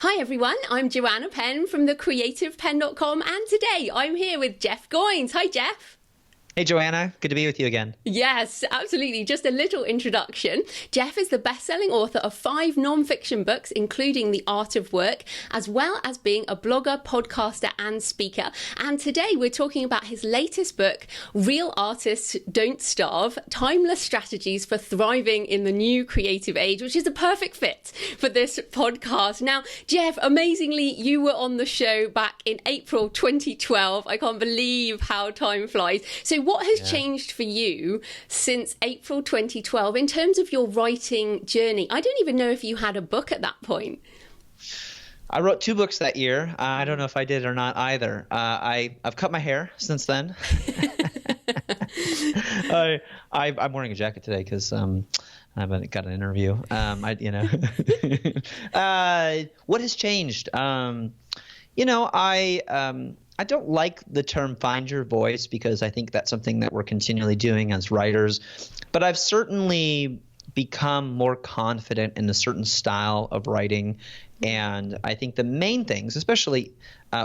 Hi everyone, I'm Joanna Penn from thecreativepenn.com, and today I'm here with Jeff Goins. Hi Jeff. Hey, Joanna. Good to be with you again. Yes, absolutely. Just a little introduction. Jeff is the best-selling author of 5 non-fiction books, including The Art of Work, as well as being a blogger, podcaster, and speaker. And today we're talking about his latest book, Real Artists Don't Starve, Timeless Strategies for Thriving in the New Creative Age, which is a perfect fit for this podcast. Now, Jeff, amazingly, you were on the show back in April 2012. I can't believe how time flies. So what has changed for you since April 2012 in terms of your writing journey? I don't even know if you had a book at that point. I wrote 2 books that year. I don't know if I did or not either. I've cut my hair since then. I'm wearing a jacket today because I haven't got an interview. What has changed? I don't like the term find your voice because I think that's something that we're continually doing as writers. But I've certainly become more confident in a certain style of writing. And I think the main things, especially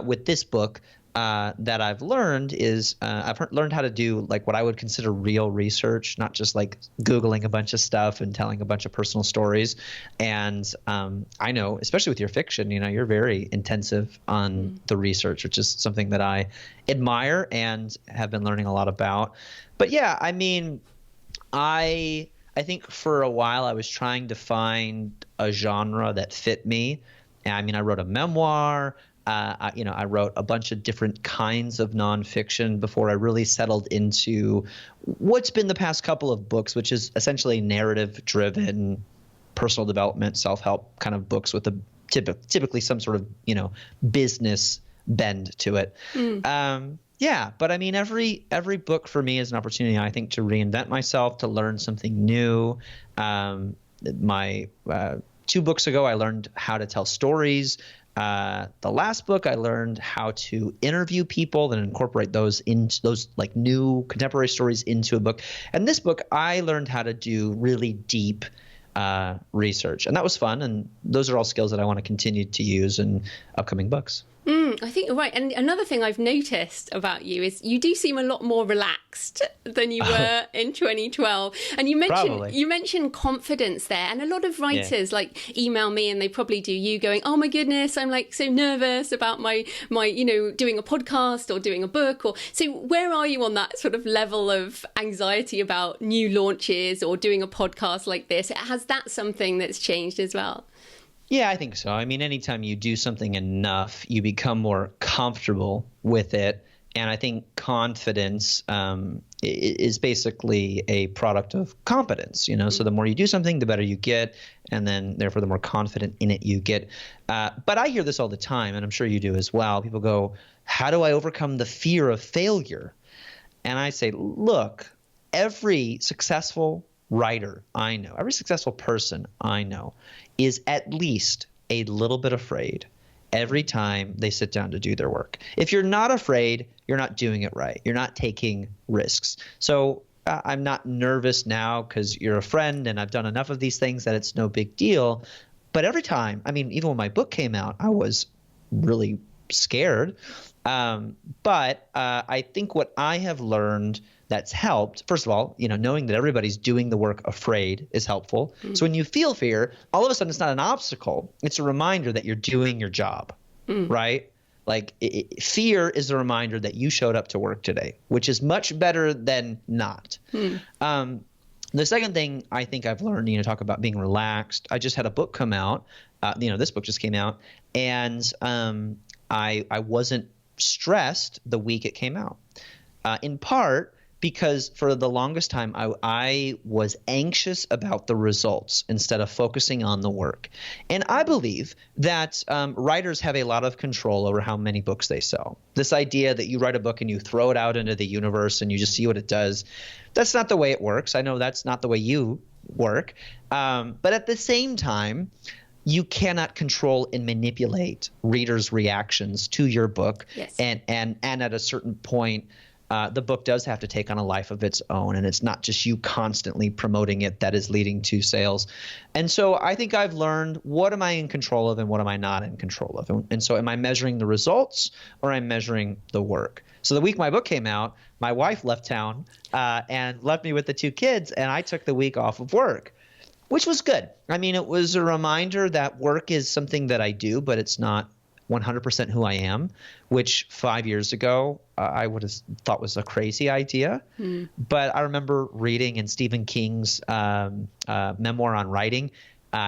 with this book, that I've learned is I've learned how to do like what I would consider real research, not just like Googling a bunch of stuff and telling a bunch of personal stories. And I know, especially with your fiction, you're very intensive on the research, which is something that I admire and have been learning a lot about. But yeah, I mean, I think for a while I was trying to find a genre that fit me. I mean, I wrote a memoir. I wrote a bunch of different kinds of nonfiction before I really settled into what's been the past couple of books, which is essentially narrative-driven personal development, self-help kind of books with typically some sort of, business bend to it. But I mean, every book for me is an opportunity, I think, to reinvent myself, to learn something new. My 2 books ago, I learned how to tell stories. The last book, I learned how to interview people and incorporate those like new contemporary stories into a book. And this book, I learned how to do really deep research, and that was fun. And those are all skills that I want to continue to use in upcoming books. I think you're right. And another thing I've noticed about you is you do seem a lot more relaxed than you were in 2012. And you mentioned confidence there. And a lot of writers like email me, and they probably do you going, oh my goodness, I'm like so nervous about my doing a podcast or doing a book. So where are you on that sort of level of anxiety about new launches or doing a podcast like this? Has that something that's changed as well? Yeah, I think so. I mean, anytime you do something enough, you become more comfortable with it. And I think confidence is basically a product of competence, So the more you do something, the better you get. And then therefore, the more confident in it you get. But I hear this all the time, and I'm sure you do as well. People go, how do I overcome the fear of failure? And I say, look, every successful writer I know, every successful person I know is at least a little bit afraid every time they sit down to do their work. If you're not afraid, you're not doing it right. You're not taking risks. So I'm not nervous now because you're a friend and I've done enough of these things that it's no big deal. But every time, I mean, even when my book came out, I was really scared. But I think what I have learned that's helped, first of all, knowing that everybody's doing the work afraid is helpful. So when you feel fear, all of a sudden it's not an obstacle. It's a reminder that you're doing your job, right? Like fear is a reminder that you showed up to work today, which is much better than not. The second thing I think I've learned, talk about being relaxed. I just had a book come out. This book just came out, and I wasn't stressed the week it came out, in part because for the longest time I was anxious about the results instead of focusing on the work. And I believe that writers have a lot of control over how many books they sell. This idea that you write a book and you throw it out into the universe and you just see what it does, that's not the way it works. I know that's not the way you work. But at the same time, you cannot control and manipulate readers' reactions to your book. Yes. And at a certain point, the book does have to take on a life of its own, and it's not just you constantly promoting it that is leading to sales. And so I think I've learned, what am I in control of and what am I not in control of? And so am I measuring the results, or am I measuring the work? So the week my book came out, my wife left town and left me with the 2 kids, and I took the week off of work, which was good. I mean, it was a reminder that work is something that I do, but it's not 100% who I am, which 5 years ago I would have thought was a crazy idea. But I remember reading in Stephen King's memoir on writing,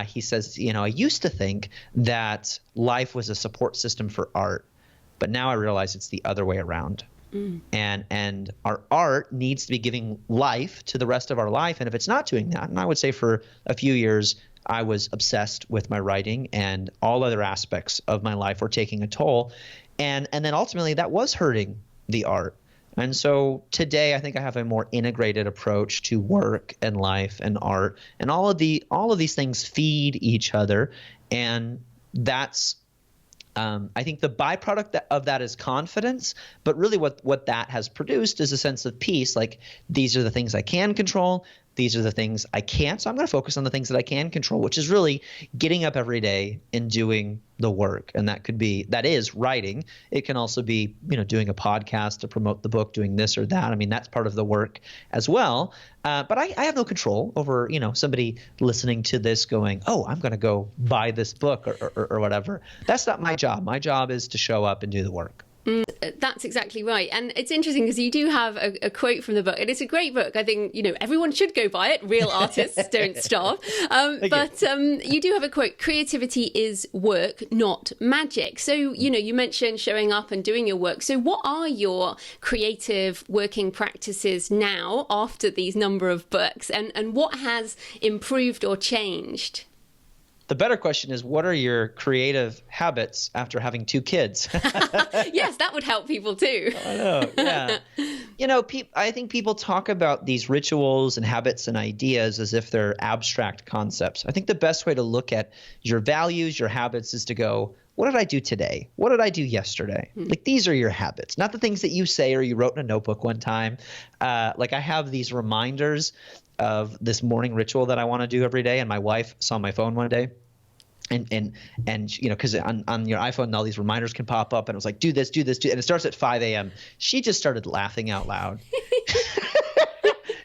he says, I used to think that life was a support system for art, but now I realize it's the other way around. And our art needs to be giving life to the rest of our life. And if it's not doing that, and I would say for a few years, I was obsessed with my writing, and all other aspects of my life were taking a toll. And then ultimately that was hurting the art. And so today I think I have a more integrated approach to work and life and art, and all of these things feed each other. And that's I think the byproduct of that is confidence, but really what that has produced is a sense of peace. Like, these are the things I can control. These are the things I can't. So I'm going to focus on the things that I can control, which is really getting up every day and doing the work. And that is writing. It can also be, doing a podcast to promote the book, doing this or that. I mean, that's part of the work as well. But I have no control over, somebody listening to this going, oh, I'm going to go buy this book or whatever. That's not my job. My job is to show up and do the work. That's exactly right. And it's interesting because you do have a quote from the book, and it's a great book. I think, everyone should go buy it. Real artists don't starve. You do have a quote: creativity is work, not magic. So, you mentioned showing up and doing your work. So what are your creative working practices now after these number of books, and what has improved or changed? The better question is, what are your creative habits after having 2 kids? Yes, that would help people too. I know, yeah. I think people talk about these rituals and habits and ideas as if they're abstract concepts. I think the best way to look at your values, your habits, is to go, what did I do today? What did I do yesterday? Like, these are your habits, not the things that you say or you wrote in a notebook one time. Like, I have these reminders of this morning ritual that I want to do every day. And my wife saw my phone one day, and because on your iPhone all these reminders can pop up, and it was like, do this, and it starts at 5 a.m. She just started laughing out loud.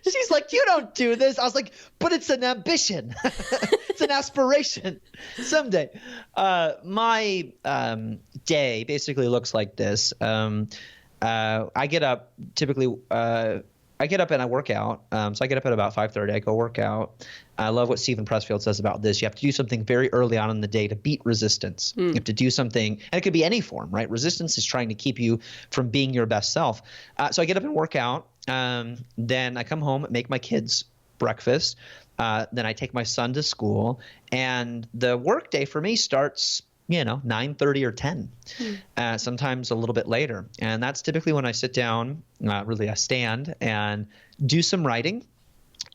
She's like, you don't do this. I was like, but it's an ambition. It's an aspiration someday. My day basically looks like this. I get up typically I get up and I work out. So I get up at about 5:30. I go work out. I love what Stephen Pressfield says about this. You have to do something very early on in the day to beat resistance. You have to do something, and it could be any form, right? Resistance is trying to keep you from being your best self. So I get up and work out. Then I come home, make my kids breakfast. Then I take my son to school, and the work day for me starts 9:30 or 10, sometimes a little bit later. And that's typically when I sit down, I stand and do some writing.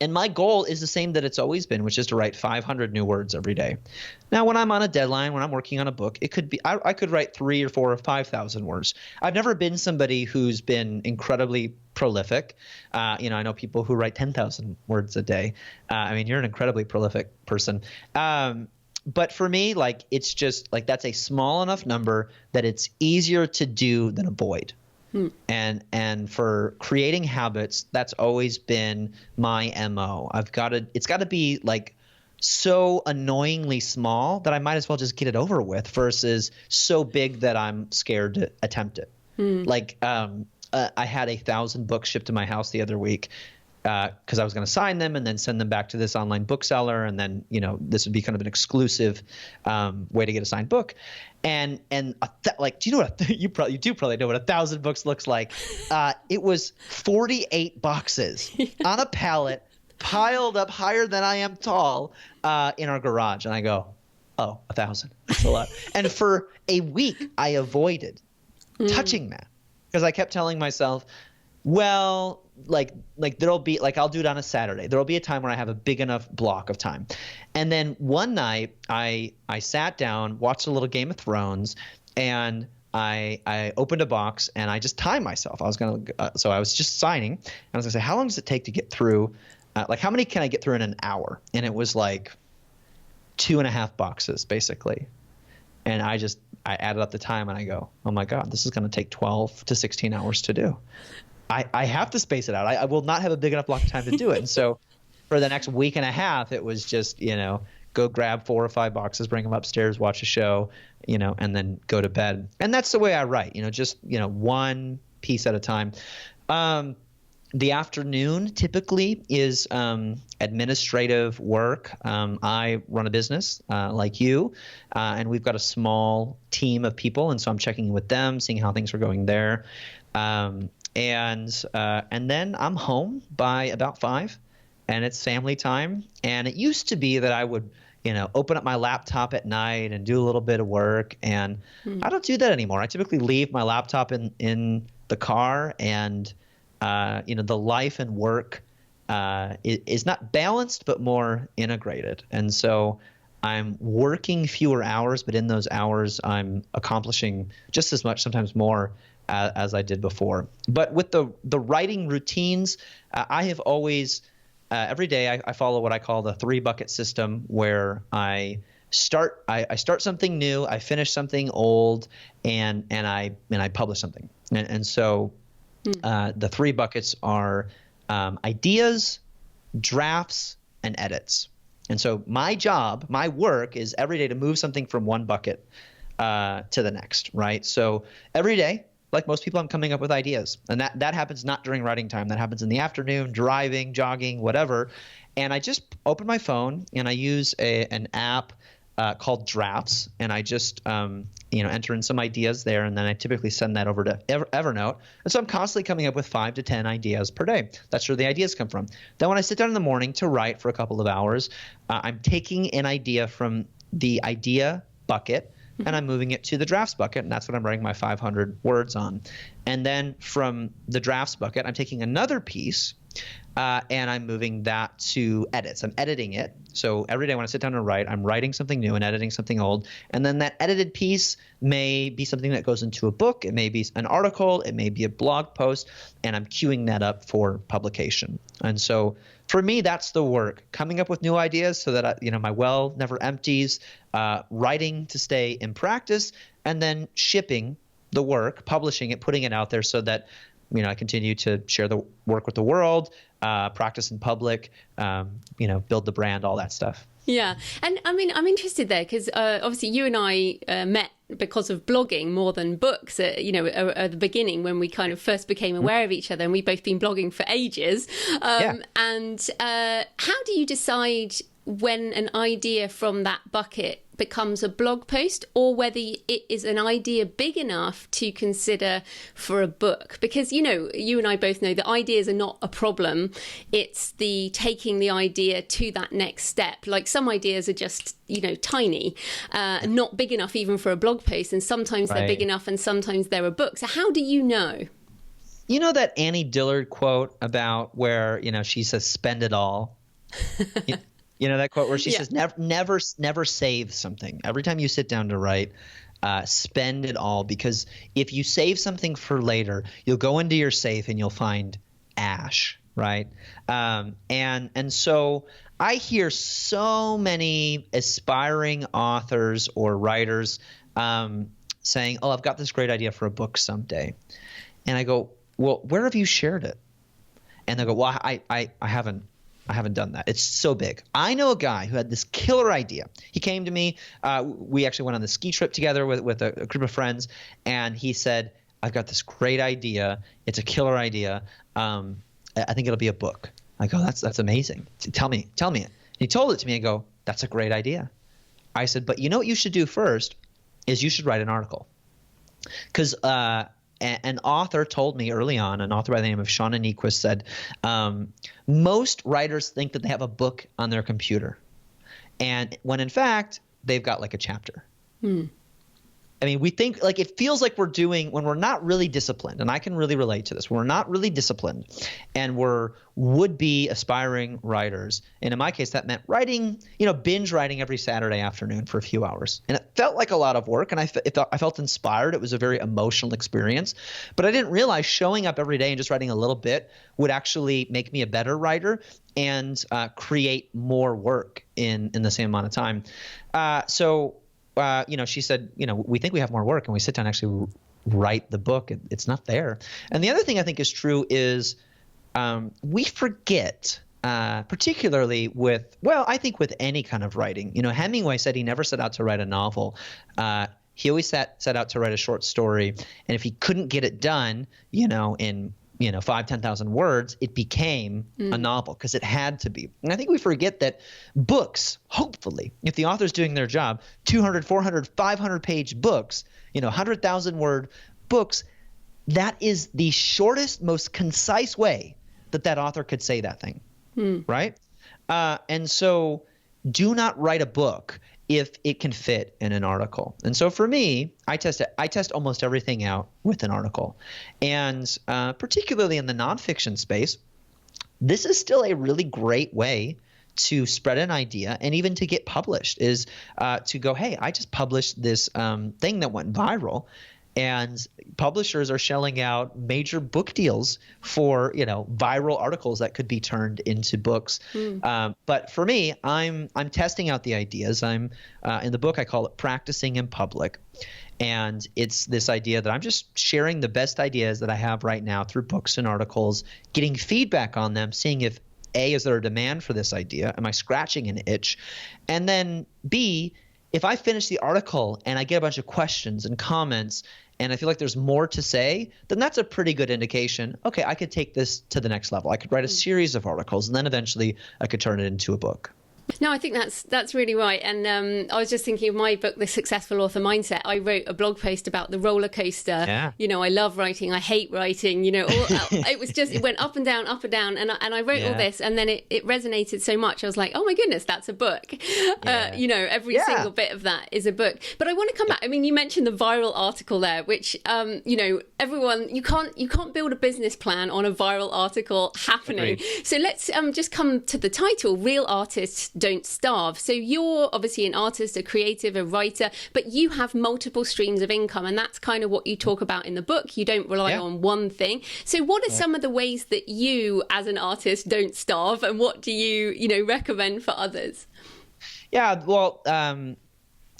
And my goal is the same that it's always been, which is to write 500 new words every day. Now, when I'm on a deadline, when I'm working on a book, it could be I could write 3 or 4 or 5,000 words. I've never been somebody who's been incredibly prolific. I know people who write 10,000 words a day. You're an incredibly prolific person. But for me, it's just that's a small enough number that it's easier to do than avoid. And for creating habits, that's always been my MO. It's got to be so annoyingly small that I might as well just get it over with, versus so big that I'm scared to attempt it. I had 1,000 books shipped to my house the other week, because I was going to sign them and then send them back to this online bookseller, and then this would be kind of an exclusive way to get a signed book. And do you know what you do probably know what 1,000 books looks like? It was 48 boxes on a pallet, piled up higher than I am tall, in our garage. And I go, oh, 1,000. That's a lot. And for a week, I avoided touching that, because I kept telling myself, well, there'll be I'll do it on a Saturday. There'll be a time where I have a big enough block of time. And then one night I sat down, watched a little Game of Thrones, and I opened a box and I just timed myself. So I was just signing, and I was gonna say, how long does it take to get through? Like, how many can I get through in an hour? And it was like 2.5 boxes, basically. And I added up the time and I go, oh my God, this is going to take 12 to 16 hours to do. I have to space it out. I will not have a big enough block of time to do it. And so for the next week and a half, it was just, go grab 4 or 5 boxes, bring them upstairs, watch a show, and then go to bed. And that's the way I write, just, one piece at a time. The afternoon typically is administrative work. I run a business like you, and we've got a small team of people, and so I'm checking in with them, seeing how things are going there. And then I'm home by about 5, and it's family time. And it used to be that I would open up my laptop at night and do a little bit of work, and I don't do that anymore. I typically leave my laptop in the car, and the life and work is not balanced, but more integrated. And so I'm working fewer hours, but in those hours, I'm accomplishing just as much, sometimes more, as I did before. But with the writing routines, I have always, every day I follow what I call the 3-bucket system, where I start something new, I finish something old, and I publish something. And so the 3 buckets are ideas, drafts, and edits. And so my work is every day to move something from one bucket to the next, right? So every day, like most people, I'm coming up with ideas. And that happens not during writing time. That happens in the afternoon, driving, jogging, whatever. And I just open my phone and I use an app called Drafts, and I just enter in some ideas there, and then I typically send that over to Evernote. And so I'm constantly coming up with 5 to 10 ideas per day. That's where the ideas come from. Then when I sit down in the morning to write for a couple of hours, I'm taking an idea from the idea bucket and I'm moving it to the drafts bucket, and that's what I'm writing my 500 words on. And then from the drafts bucket, I'm taking another piece and I'm moving that to edits. I'm editing it. So every day when I sit down to write, I'm writing something new and editing something old. And then that edited piece may be something that goes into a book. It may be an article. It may be a blog post. And I'm queuing that up for publication. And so for me, that's the work. Coming up with new ideas so that my well never empties, writing to stay in practice, and then shipping the work, publishing it, putting it out there so that I continue to share the work with the world, practice in public, build the brand, all that stuff. Yeah. And I mean, I'm interested there because obviously you and I met because of blogging more than books, at the beginning when we kind of first became aware of each other, and we've both been blogging for ages. And how do you decide when an idea from that bucket becomes a blog post, or whether it is an idea big enough to consider for a book? Because, you and I both know that ideas are not a problem. It's the taking the idea to that next step. Like some ideas are just, tiny, not big enough even for a blog post. And sometimes they're big enough and sometimes they're a book. So how do you know? You know that Annie Dillard quote about where, she says, spend it all? You know that quote where she says, never save something. Every time you sit down to write, spend it all, because if you save something for later, you'll go into your safe and you'll find ash, right? And so I hear so many aspiring authors or writers saying, oh, I've got this great idea for a book someday. And I go, well, where have you shared it? And they go, well, I haven't done that. It's so big. I know a guy who had this killer idea. He came to me. We actually went on the ski trip together with a group of friends, and he said, I've got this great idea. It's a killer idea. I think it'll be a book. I go, that's amazing. Tell me it. And he told it to me. I go, that's a great idea. I said, but you know what you should do first is you should write an article. Because an author told me early on, an author by the name of Shauna Niequist said, most writers think that they have a book on their computer, and when in fact they've got like a chapter. I mean, we think like it feels like we're doing when we're not really disciplined, and I can really relate to this. When we're not really disciplined and we're would-be aspiring writers. And in my case, that meant writing, binge writing every Saturday afternoon for a few hours. And it felt like a lot of work, and I felt inspired. It was a very emotional experience. But I didn't realize showing up every day and just writing a little bit would actually make me a better writer and create more work in the same amount of time. She said, we think we have more work, and we sit down and actually write the book. It's not there. And the other thing I think is true is we forget, particularly with any kind of writing. Hemingway said he never set out to write a novel. He always set out to write a short story. And if he couldn't get it done, in 5,000-10,000 words, it became a novel because it had to be. And I think we forget that books, hopefully, if the author's doing their job, 200, 400, 500-page books, 100,000-word books, that is the shortest, most concise way that author could say that thing, right? And so do not write a book if it can fit in an article. And so for me, I test almost everything out with an article. And particularly in the nonfiction space, this is still a really great way to spread an idea and even to get published is to go, hey, I just published this thing that went viral. And publishers are shelling out major book deals for, viral articles that could be turned into books. But for me, I'm testing out the ideas. I'm in the book, I call it practicing in public. And it's this idea that I'm just sharing the best ideas that I have right now through books and articles, getting feedback on them, seeing if A, is there a demand for this idea? Am I scratching an itch? And then B, if I finish the article and I get a bunch of questions and comments and I feel like there's more to say, then that's a pretty good indication. Okay, I could take this to the next level. I could write a series of articles, and then eventually I could turn it into a book. No, I think that's really right. And I was just thinking of my book, The Successful Author Mindset. I wrote a blog post about the roller coaster. Yeah. I love writing. I hate writing. It was just, it went up and down. And I wrote all this, and then it resonated so much. I was like, oh my goodness, that's a book. Every single bit of that is a book. But I want to come back. I mean, you mentioned the viral article there, which, everyone, you can't build a business plan on a viral article happening. Agreed. So let's just come to the title, Real Artists Don't Starve. So you're obviously an artist, a creative, a writer, but you have multiple streams of income, and that's kind of what you talk about in the book. You don't rely on one thing. So what are some of the ways that you as an artist don't starve, and what do you recommend for others? Yeah, well, a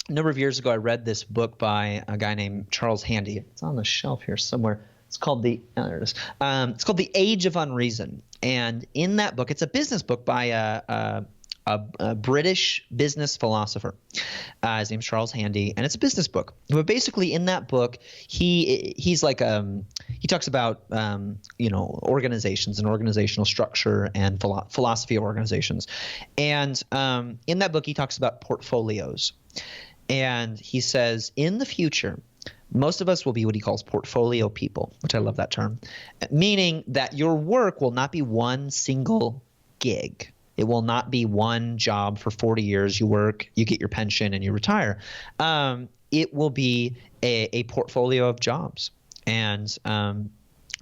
number of years ago, I read this book by a guy named Charles Handy. It's on the shelf here somewhere. It's called there it is. It's called The Age of Unreason. And in that book, it's a business book by a British business philosopher. His name's Charles Handy, and it's a business book. But basically, in that book, he's like he talks about organizations and organizational structure and philosophy of organizations. And in that book, he talks about portfolios, and he says in the future, most of us will be what he calls portfolio people, which I love that term, meaning that your work will not be one single gig. It will not be one job for 40 years. You work, you get your pension, and you retire. It will be a portfolio of jobs. And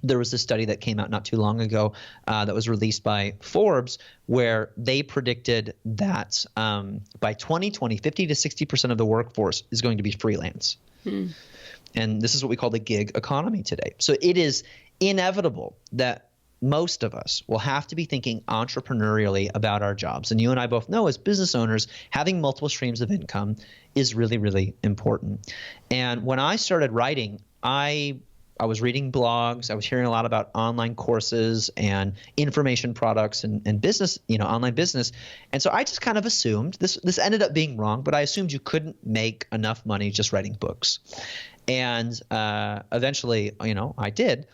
there was a study that came out not too long ago that was released by Forbes, where they predicted that by 2020, 50 to 60% of the workforce is going to be freelance. And this is what we call the gig economy today. So it is inevitable that most of us will have to be thinking entrepreneurially about our jobs. And you and I both know as business owners, having multiple streams of income is really, really important. And when I started writing, I was reading blogs. I was hearing a lot about online courses and information products and business, online business. And so I just kind of assumed this ended up being wrong, but I assumed you couldn't make enough money just writing books. And eventually, I did.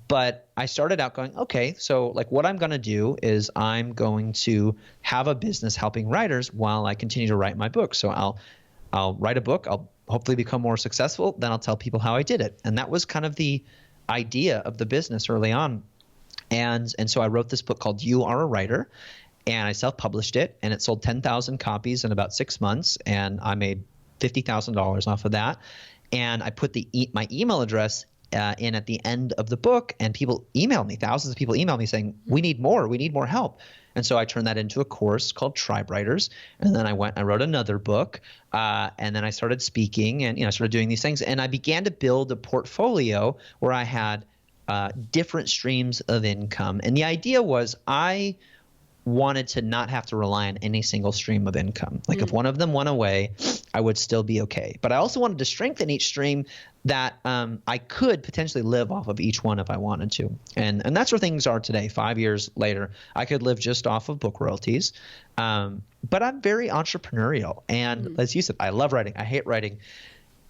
But I started out going, okay, so like what I'm going to do is I'm going to have a business helping writers while I continue to write my book. So I'll write a book. I'll hopefully become more successful. Then I'll tell people how I did it. And that was kind of the idea of the business early on. And so I wrote this book called You Are a Writer, and I self-published it, and it sold 10,000 copies in about 6 months, and I made $50,000 off of that. and I put my email address in at the end of the book, and people email me. Thousands of people email me saying, we need more help. And so I turned that into a course called Tribe Writers. And then I wrote another book, and then I started speaking, and I started doing these things. And I began to build a portfolio where I had different streams of income. And the idea was I wanted to not have to rely on any single stream of income. Like if one of them went away, I would still be okay. But I also wanted to strengthen each stream that I could potentially live off of each one if I wanted to. And that's where things are today. 5 years later, I could live just off of book royalties. But I'm very entrepreneurial. And as you said, I love writing. I hate writing.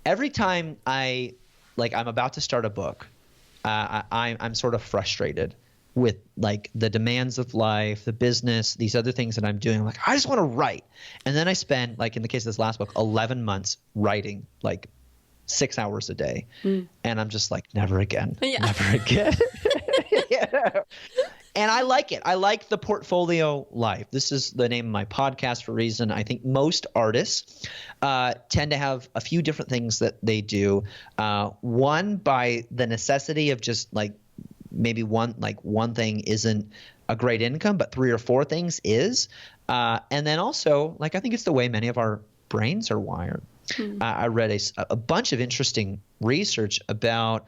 Every time I'm about to start a book, I'm sort of frustrated with like the demands of life, the business, these other things that I'm doing. I'm like, I just want to write. And then I spend, like in the case of this last book, 11 months writing like 6 hours a day. And I'm just like, never again, never again. Yeah. And I like it. I like the portfolio life. This is the name of my podcast for a reason. I think most artists tend to have a few different things that they do. One, by the necessity of just like maybe one thing isn't a great income, but 3 or 4 things is. And then also, like I think it's the way many of our brains are wired. I read a bunch of interesting research about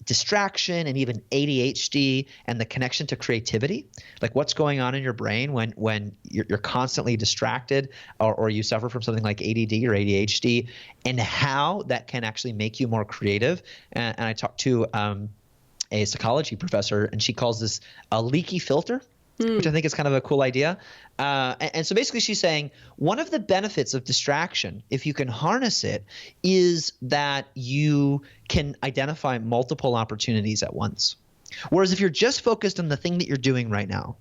distraction and even ADHD and the connection to creativity, like what's going on in your brain when you're constantly distracted or you suffer from something like ADD or ADHD, and how that can actually make you more creative. And I talked to a psychology professor, and she calls this a leaky filter, which I think is kind of a cool idea. And so basically she's saying one of the benefits of distraction, if you can harness it, is that you can identify multiple opportunities at once. Whereas if you're just focused on the thing that you're doing right now,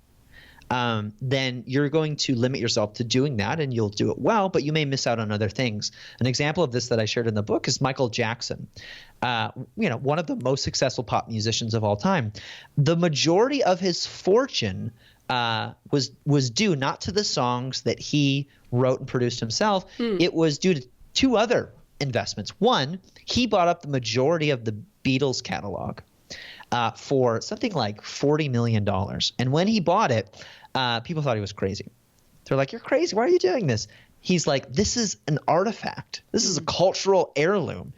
then you're going to limit yourself to doing that, and you'll do it well, but you may miss out on other things. An example of this that I shared in the book is Michael Jackson, one of the most successful pop musicians of all time. The majority of his fortune was due not to the songs that he wrote and produced himself. It was due to 2 other investments. One, he bought up the majority of the Beatles catalog for something like $40 million. And when he bought it, people thought he was crazy. They're like, you're crazy. Why are you doing this? He's like, this is an artifact. This is a cultural heirloom.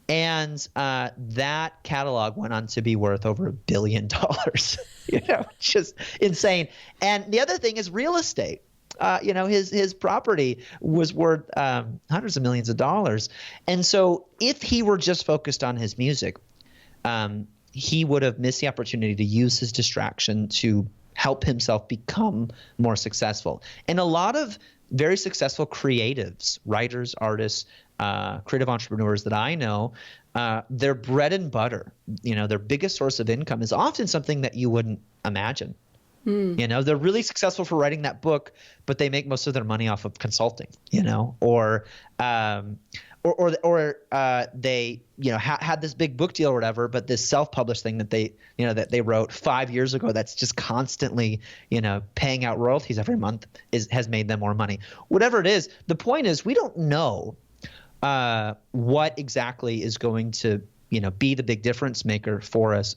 And that catalog went on to be worth over $1 billion. Just insane. And the other thing is real estate. His property was worth hundreds of millions of dollars. And so if he were just focused on his music, he would have missed the opportunity to use his distraction to help himself become more successful. And a lot of very successful creatives, writers, artists, creative entrepreneurs that I know, their bread and butter, their biggest source of income is often something that you wouldn't imagine. They're really successful for writing that book, but they make most of their money off of consulting, or they had this big book deal or whatever, but this self-published thing that they wrote 5 years ago that's just constantly paying out royalties every month has made them more money. Whatever it is, the point is we don't know what exactly is going to be the big difference maker for us.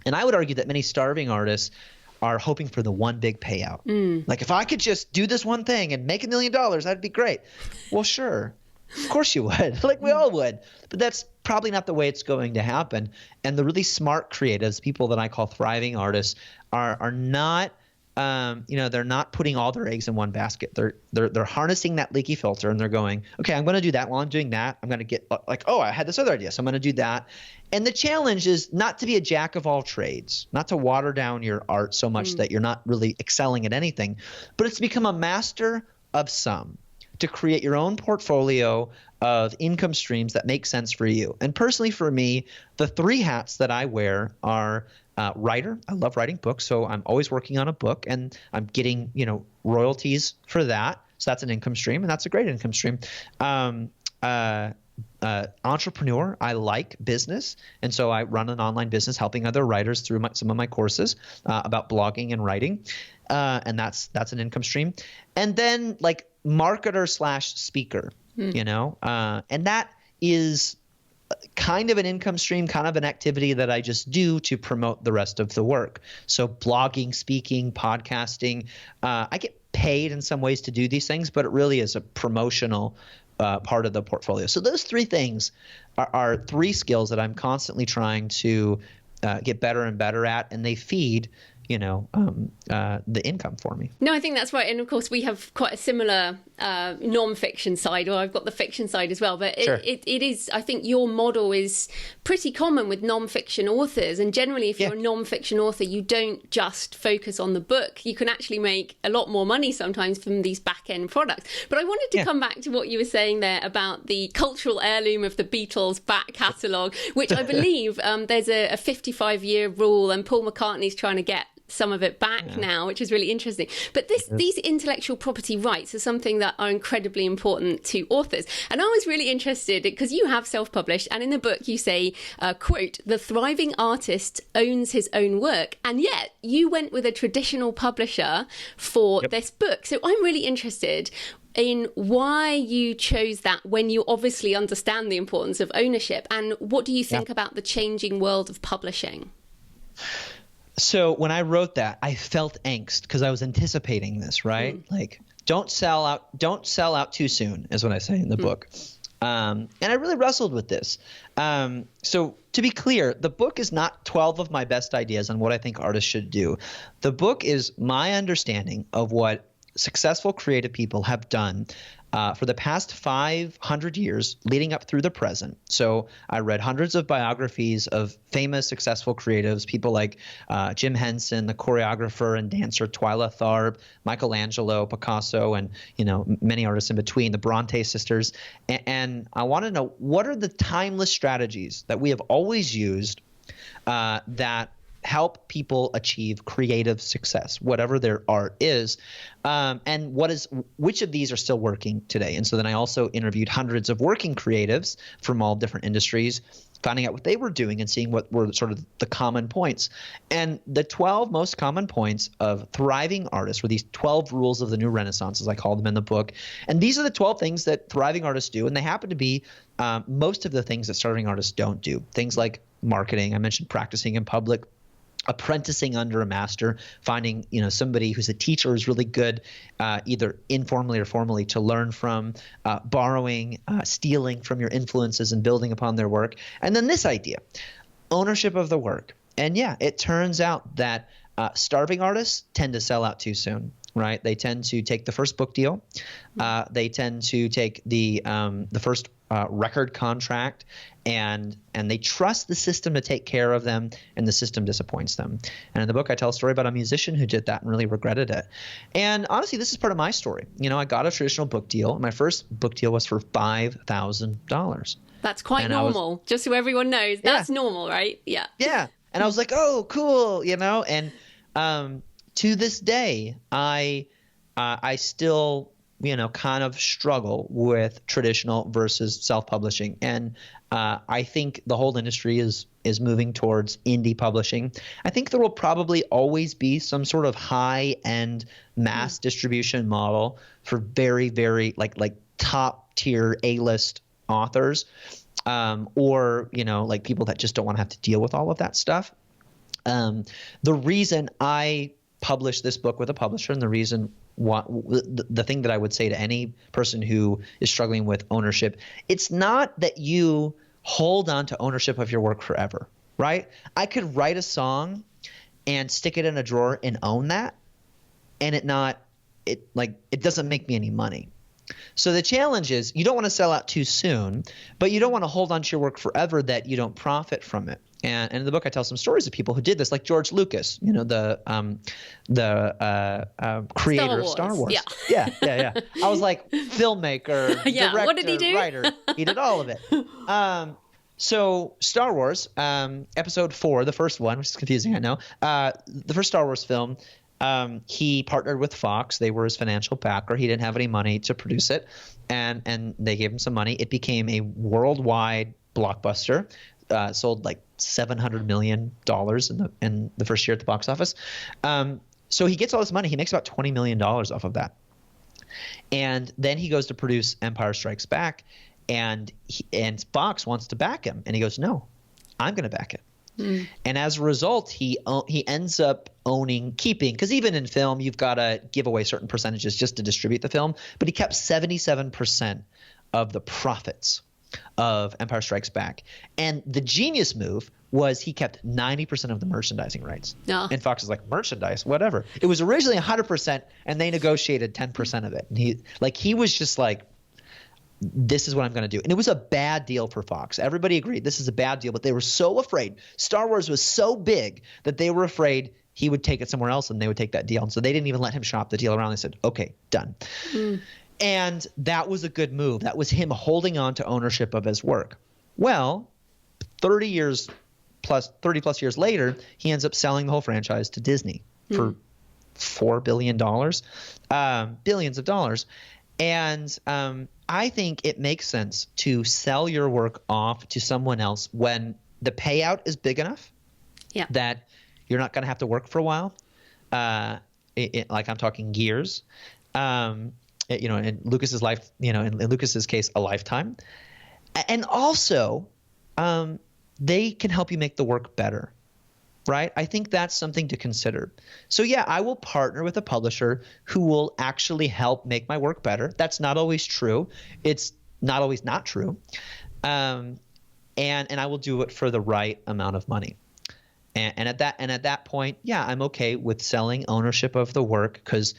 And I would argue that many starving artists are hoping for the one big payout. Like if I could just do this one thing and make $1 million, that'd be great. Well, sure. Of course you would. Like we all would. But that's probably not the way it's going to happen. And the really smart creatives, people that I call thriving artists, are not they're not putting all their eggs in one basket. They're harnessing that leaky filter, and they're going, okay, I'm going to do that. While I'm doing that, I'm going to get I had this other idea, so I'm going to do that. And the challenge is not to be a jack of all trades, not to water down your art so much that you're not really excelling at anything, but it's to become a master of some, to create your own portfolio of income streams that make sense for you. And personally for me, the 3 hats that I wear are writer. I love writing books, so I'm always working on a book, and I'm getting royalties for that. So that's an income stream, and that's a great income stream. Entrepreneur. I like business, and so I run an online business helping other writers through some of my courses about blogging and writing, and that's an income stream. And then like marketer / speaker, and that is kind of an income stream, kind of an activity that I just do to promote the rest of the work. So blogging, speaking, podcasting, I get paid in some ways to do these things, but it really is a promotional part of the portfolio. So those three things are three skills that I'm constantly trying to get better and better at, and they feed the income for me. No, I think that's right. And of course, we have quite a similar non-fiction side, or I've got the fiction side as well. But Sure. it is, I think your model is pretty common with non-fiction authors. And generally, if you're a non-fiction author, you don't just focus on the book. You can actually make a lot more money sometimes from these back-end products. But I wanted to come back to what you were saying there about the cultural heirloom of the Beatles back catalogue, which I believe there's a 55-year rule, and Paul McCartney's trying to get some of it back now, which is really interesting. But these intellectual property rights are something that are incredibly important to authors. And I was really interested because you have self-published, and in the book you say, quote, "The thriving artist owns his own work." And yet you went with a traditional publisher for this book. So I'm really interested in why you chose that when you obviously understand the importance of ownership. And what do you think about the changing world of publishing? So when I wrote that, I felt angst because I was anticipating this, right? Like, don't sell out too soon is what I say in the book. And I really wrestled with this. So to be clear, the book is not 12 of my best ideas on what I think artists should do. The book is my understanding of what successful creative people have done for the past 500 years leading up through the present. So I read hundreds of biographies of famous, successful creatives, people like Jim Henson, the choreographer and dancer Twyla Tharp, Michelangelo, Picasso, and many artists in between, the Bronte sisters. And I want to know, what are the timeless strategies that we have always used that help people achieve creative success, whatever their art is, and which of these are still working today. And so then I also interviewed hundreds of working creatives from all different industries, finding out what they were doing and seeing what were sort of the common points. And the 12 most common points of thriving artists were these 12 rules of the new Renaissance, as I call them in the book. And these are the 12 things that thriving artists do, and they happen to be most of the things that starving artists don't do. Things like marketing. I mentioned practicing in public, apprenticing under a master, finding somebody who's a teacher who's really good, either informally or formally, to learn from, borrowing, stealing from your influences and building upon their work. And then this idea, ownership of the work. And it turns out that starving artists tend to sell out too soon. Right? They tend to take the first book deal. They tend to take the first record contract, and they trust the system to take care of them, and the system disappoints them. And in the book, I tell a story about a musician who did that and really regretted it. And honestly, this is part of my story. I got a traditional book deal. My first book deal was for $5,000. That's quite normal, just so everyone knows. That's normal, right? Yeah. Yeah. And I was like, oh, cool, and to this day, I still, kind of struggle with traditional versus self-publishing. And I think the whole industry is moving towards indie publishing. I think there will probably always be some sort of high-end mass distribution model for very, very like top-tier A-list authors, or like people that just don't want to have to deal with all of that stuff. The reason I publish this book with a publisher, and the reason the thing that I would say to any person who is struggling with ownership, it's not that you hold on to ownership of your work forever, right? I could write a song and stick it in a drawer and own that, and it doesn't make me any money. So the challenge is, you don't want to sell out too soon, but you don't want to hold on to your work forever that you don't profit from it. And in the book, I tell some stories of people who did this, like George Lucas, the creator of Star Wars. Yeah. I was like, filmmaker, director, what did he do? Writer. He did all of it. So Star Wars, Episode 4, the first one, which is confusing, I know. The first Star Wars film, he partnered with Fox. They were his financial backer. He didn't have any money to produce it, and they gave him some money. It became a worldwide blockbuster. Sold like $700 million in the first year at the box office. So he gets all this money. He makes about $20 million off of that. And then he goes to produce Empire Strikes Back. and Fox wants to back him, and he goes, no, I'm going to back it. And as a result, he ends up keeping, because even in film, you've got to give away certain percentages just to distribute the film. But he kept 77% of the profits of Empire Strikes Back. And the genius move was he kept 90% of the merchandising rights. Oh. And Fox is like, merchandise, whatever. It was originally 100%, and they negotiated 10% of it. And he was just like, this is what I'm going to do. And it was a bad deal for Fox. Everybody agreed this is a bad deal, but they were so afraid. Star Wars was so big that they were afraid he would take it somewhere else and they would take that deal. And so they didn't even let him shop the deal around. They said, okay, done. And that was a good move. That was him holding on to ownership of his work. Well, 30 plus years later, he ends up selling the whole franchise to Disney for $4 billion, billions of dollars. And I think it makes sense to sell your work off to someone else when the payout is big enough that you're not going to have to work for a while. Like I'm talking years. In Lucas's life, in Lucas's case, a lifetime. And also, they can help you make the work better. Right? I think that's something to consider. So yeah, I will partner with a publisher who will actually help make my work better. That's not always true. It's not always not true. And I will do it for the right amount of money. And at that point, yeah, I'm okay with selling ownership of the work because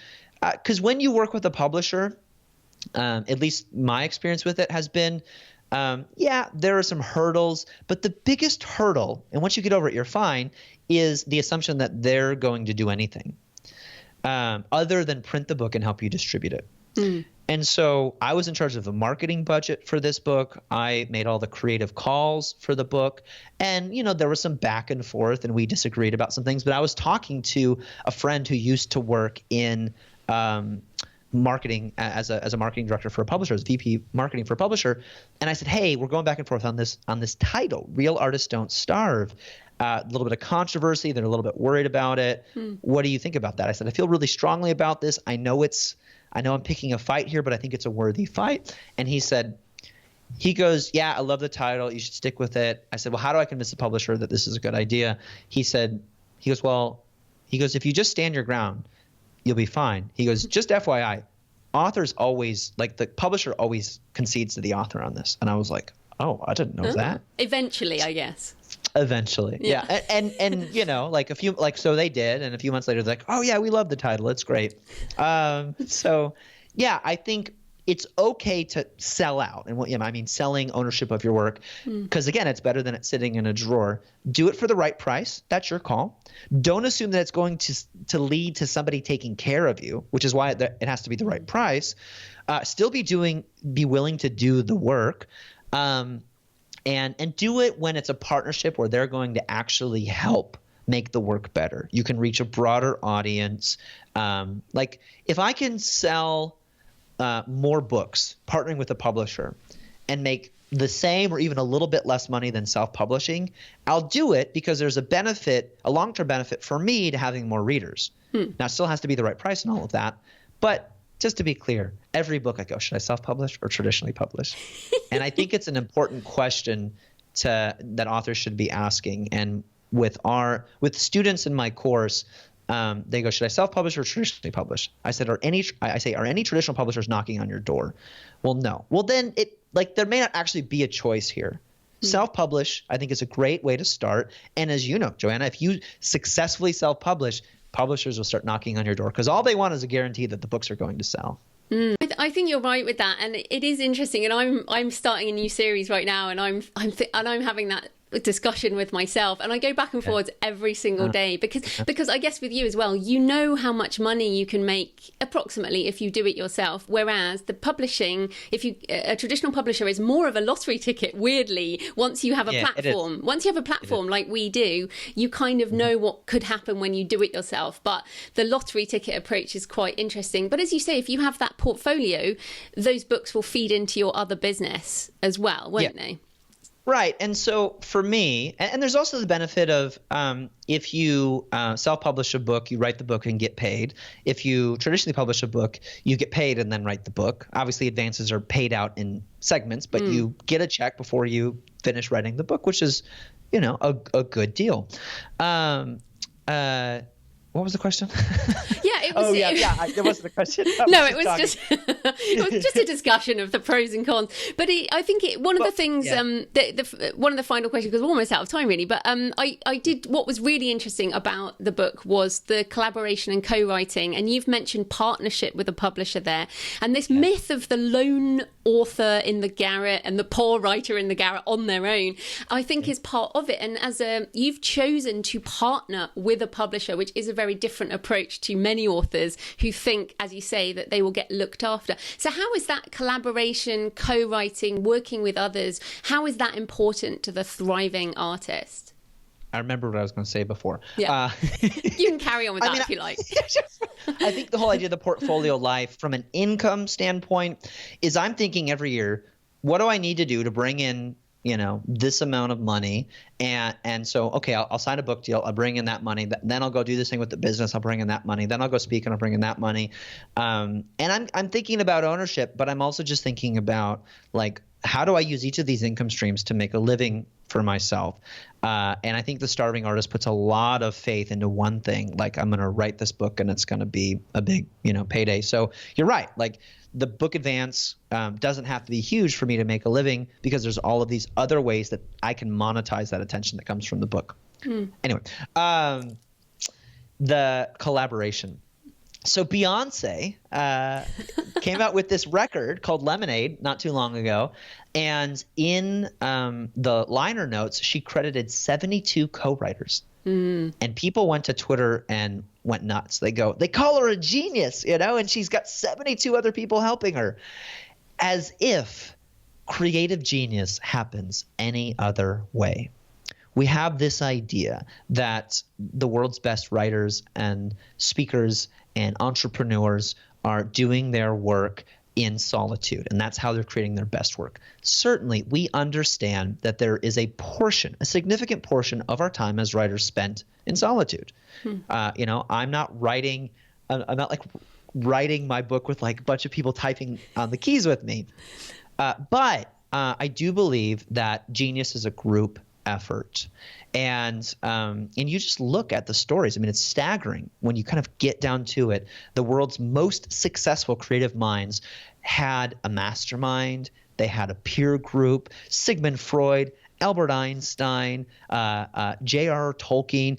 when you work with a publisher, at least my experience with it has been, there are some hurdles, but the biggest hurdle, and once you get over it, you're fine, is the assumption that they're going to do anything other than print the book and help you distribute it. And so I was in charge of the marketing budget for this book. I made all the creative calls for the book. And, there was some back and forth and we disagreed about some things. But I was talking to a friend who used to work in marketing as a marketing director for a publisher, as VP marketing for a publisher. And I said, hey, we're going back and forth on this title, Real Artists Don't Starve. A little bit of controversy. They're a little bit worried about it. What do you think about that? I said, I feel really strongly about this. I know I'm picking a fight here, but I think it's a worthy fight. And he goes, yeah, I love the title. You should stick with it. I said, well, how do I convince the publisher that this is a good idea? He goes, if you just stand your ground, you'll be fine. He goes, just FYI, authors always, like the publisher always concedes to the author on this. And I was like, oh, I didn't know that. Eventually, I guess. Eventually. Yeah. And so they did. And a few months later, they're like, oh yeah, we love the title. It's great. So yeah, I think it's okay to sell out. And selling ownership of your work, because again, it's better than it sitting in a drawer. Do it for the right price. That's your call. Don't assume that it's going to lead to somebody taking care of you, which is why it has to be the right price. Still be willing to do the work. And do it when it's a partnership where they're going to actually help make the work better. You can reach a broader audience. Like if I can sell more books partnering with a publisher and make the same or even a little bit less money than self-publishing, I'll do it because there's a long-term benefit for me to having more readers. Now, it still has to be the right price and all of that. But just to be clear, every book I go, should I self-publish or traditionally publish? And I think it's an important question that authors should be asking. And with students in my course, they go, should I self-publish or traditionally publish? I said, are any traditional publishers knocking on your door? Well, no. Well, then there may not actually be a choice here. Self-publish, I think, is a great way to start. And as you know, Joanna, if you successfully self-publish, publishers will start knocking on your door because all they want is a guarantee that the books are going to sell. I think you're right with that, and it is interesting. And I'm starting a new series right now, and I'm having that discussion with myself, and I go back and forwards every single day because I guess with you as well, you know how much money you can make approximately if you do it yourself, whereas the publishing, a traditional publisher is more of a lottery ticket, weirdly. Once you have a platform like we do, you kind of know what could happen when you do it yourself. But the lottery ticket approach is quite interesting. But as you say, if you have that portfolio, those books will feed into your other business as well, won't they? Right. And so for me, and there's also the benefit of if you self-publish a book, you write the book and get paid. If you traditionally publish a book, you get paid and then write the book. Obviously, advances are paid out in segments, but you get a check before you finish writing the book, which is, a good deal. What was the question? Yeah, it was. There wasn't a question. No, it was just it was just a discussion of the pros and cons. But I think one of the things, one of the final questions, because we're almost out of time, really. But I did. What was really interesting about the book was the collaboration and co-writing, and you've mentioned partnership with a publisher there, and this myth of the lone author in the garret and the poor writer in the garret on their own, I think is part of it. And you've chosen to partner with a publisher, which is a very different approach to many authors who think, as you say, that they will get looked after. So how is that collaboration, co-writing, working with others, how is that important to the thriving artist? I remember what I was going to say before. Yeah. You can carry on with that if you like. I think the whole idea of the portfolio life from an income standpoint is I'm thinking every year, what do I need to do to bring in this amount of money, and so okay, I'll sign a book deal. I'll bring in that money. Then I'll go do this thing with the business. I'll bring in that money. Then I'll go speak and I'll bring in that money. And I'm thinking about ownership, but I'm also just thinking about like how do I use each of these income streams to make a living for myself. And I think the starving artist puts a lot of faith into one thing. Like I'm going to write this book and it's going to be a big payday. So you're right. Like the book advance doesn't have to be huge for me to make a living because there's all of these other ways that I can monetize that attention that comes from the book. Anyway, the collaboration. So Beyonce came out with this record called Lemonade not too long ago. And in the liner notes, she credited 72 co-writers. And people went to Twitter and went nuts. They call her a genius, and she's got 72 other people helping her. As if creative genius happens any other way. We have this idea that the world's best writers and speakers and entrepreneurs are doing their work in solitude, and that's how they're creating their best work. Certainly, we understand that there is a significant portion of our time as writers spent in solitude. I'm not writing my book with like a bunch of people typing on the keys with me. But I do believe that genius is a group effort. And you just look at the stories. I mean, it's staggering when you kind of get down to it. The world's most successful creative minds had a mastermind. They had a peer group. Sigmund Freud, Albert Einstein, J.R.R. Tolkien.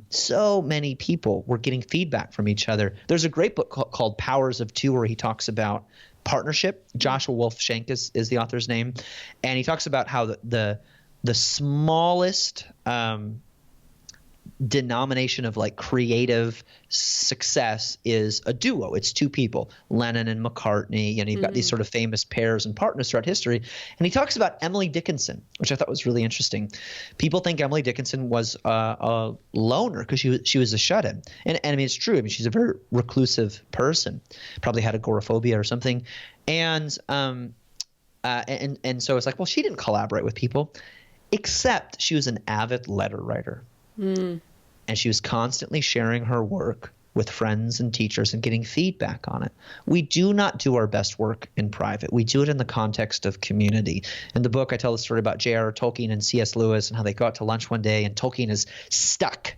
So many people were getting feedback from each other. There's a great book called Powers of Two where he talks about partnership. Joshua Wolfshank is the author's name. And he talks about how the smallest denomination of like creative success is a duo. It's two people, Lennon and McCartney. You've got these sort of famous pairs and partners throughout history. And he talks about Emily Dickinson, which I thought was really interesting. People think Emily Dickinson was a loner because she was a shut-in. And I mean, it's true. I mean, she's a very reclusive person, probably had agoraphobia or something. And so it's like, well, she didn't collaborate with people. Except she was an avid letter writer. And she was constantly sharing her work with friends and teachers and getting feedback on it. We do not do our best work in private. We do it in the context of community. In the book, I tell the story about J.R.R. Tolkien and C.S. Lewis and how they go out to lunch one day and Tolkien is stuck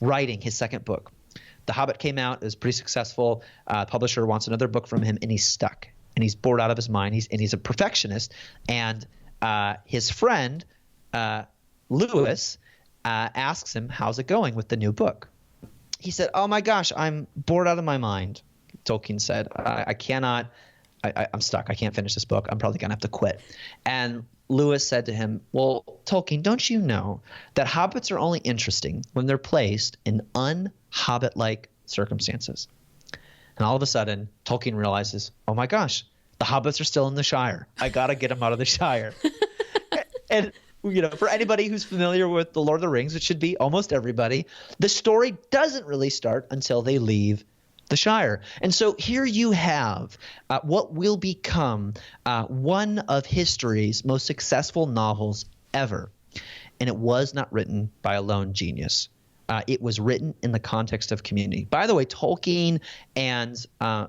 writing his second book. The Hobbit came out. It was pretty successful. Publisher wants another book from him and he's stuck. And he's bored out of his mind. He's a perfectionist. And his friend – Lewis asks him, how's it going with the new book? He said, oh my gosh, I'm bored out of my mind. Tolkien said, I'm stuck. I can't finish this book. I'm probably going to have to quit. And Lewis said to him, well, Tolkien, don't you know that hobbits are only interesting when they're placed in un-hobbit-like circumstances? And all of a sudden, Tolkien realizes, oh my gosh, the hobbits are still in the Shire. I got to get them out of the Shire. And for anybody who's familiar with The Lord of the Rings, it should be almost everybody, the story doesn't really start until they leave the Shire. And so here you have what will become one of history's most successful novels ever. And it was not written by a lone genius. It was written in the context of community. By the way, Tolkien and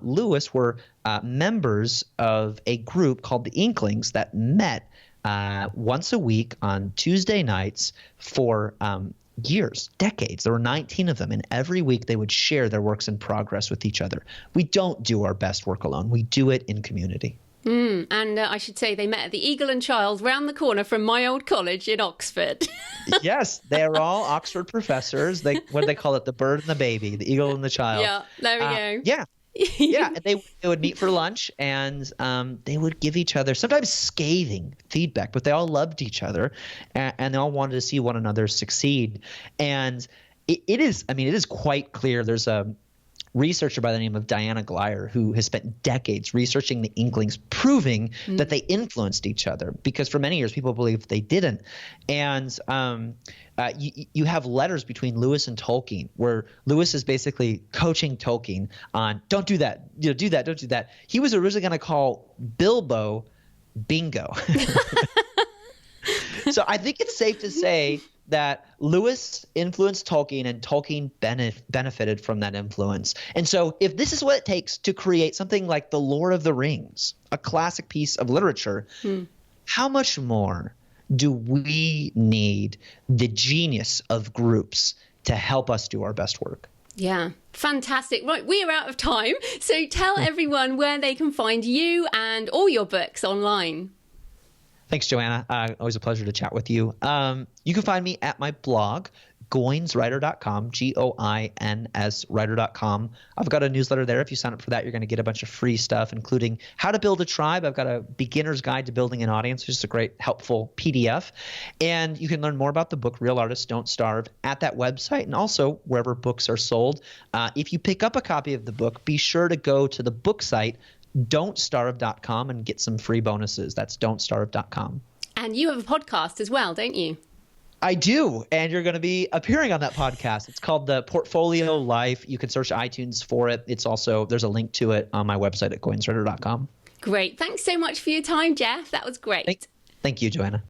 Lewis were members of a group called the Inklings that met once a week on Tuesday nights for years, decades. There were 19 of them, and every week they would share their works in progress with each other. We don't do our best work alone. We do it in community. And I should say they met at the Eagle and Child round the corner from my old college in Oxford. Yes, they're all Oxford professors. What do they call it? The bird and the baby, the eagle and the child. Yeah, there we go. Yeah. Yeah, and they would meet for lunch, and they would give each other sometimes scathing feedback, but they all loved each other, and they all wanted to see one another succeed. And it is quite clear. There's a researcher by the name of Diana Glyer who has spent decades researching the Inklings, proving that they influenced each other, because for many years people believed they didn't. And you have letters between Lewis and Tolkien where Lewis is basically coaching Tolkien on don't do that, do that, don't do that. He was originally going to call Bilbo Bingo. So I think it's safe to say that Lewis influenced Tolkien and Tolkien benefited from that influence. And so if this is what it takes to create something like The Lord of the Rings, a classic piece of literature, how much more do we need the genius of groups to help us do our best work? Yeah, fantastic. Right, we are out of time. So tell everyone where they can find you and all your books online. Thanks, Joanna. Always a pleasure to chat with you. You can find me at my blog, goinswriter.com, Goins writer.com. I've got a newsletter there. If you sign up for that, you're going to get a bunch of free stuff, including how to build a tribe. I've got a beginner's guide to building an audience, which is a great, helpful PDF. And you can learn more about the book, Real Artists Don't Starve, at that website and also wherever books are sold. If you pick up a copy of the book, be sure to go to the book site, don'tstarve.com, and get some free bonuses. That's don'tstarve.com. And you have a podcast as well, don't you? I do, and you're going to be appearing on that podcast. It's called The Portfolio Life. You can search iTunes for it. It's also, there's a link to it on my website at goinswriter.com. Great. Thanks so much for your time, Jeff. That was great. Thank you, Joanna.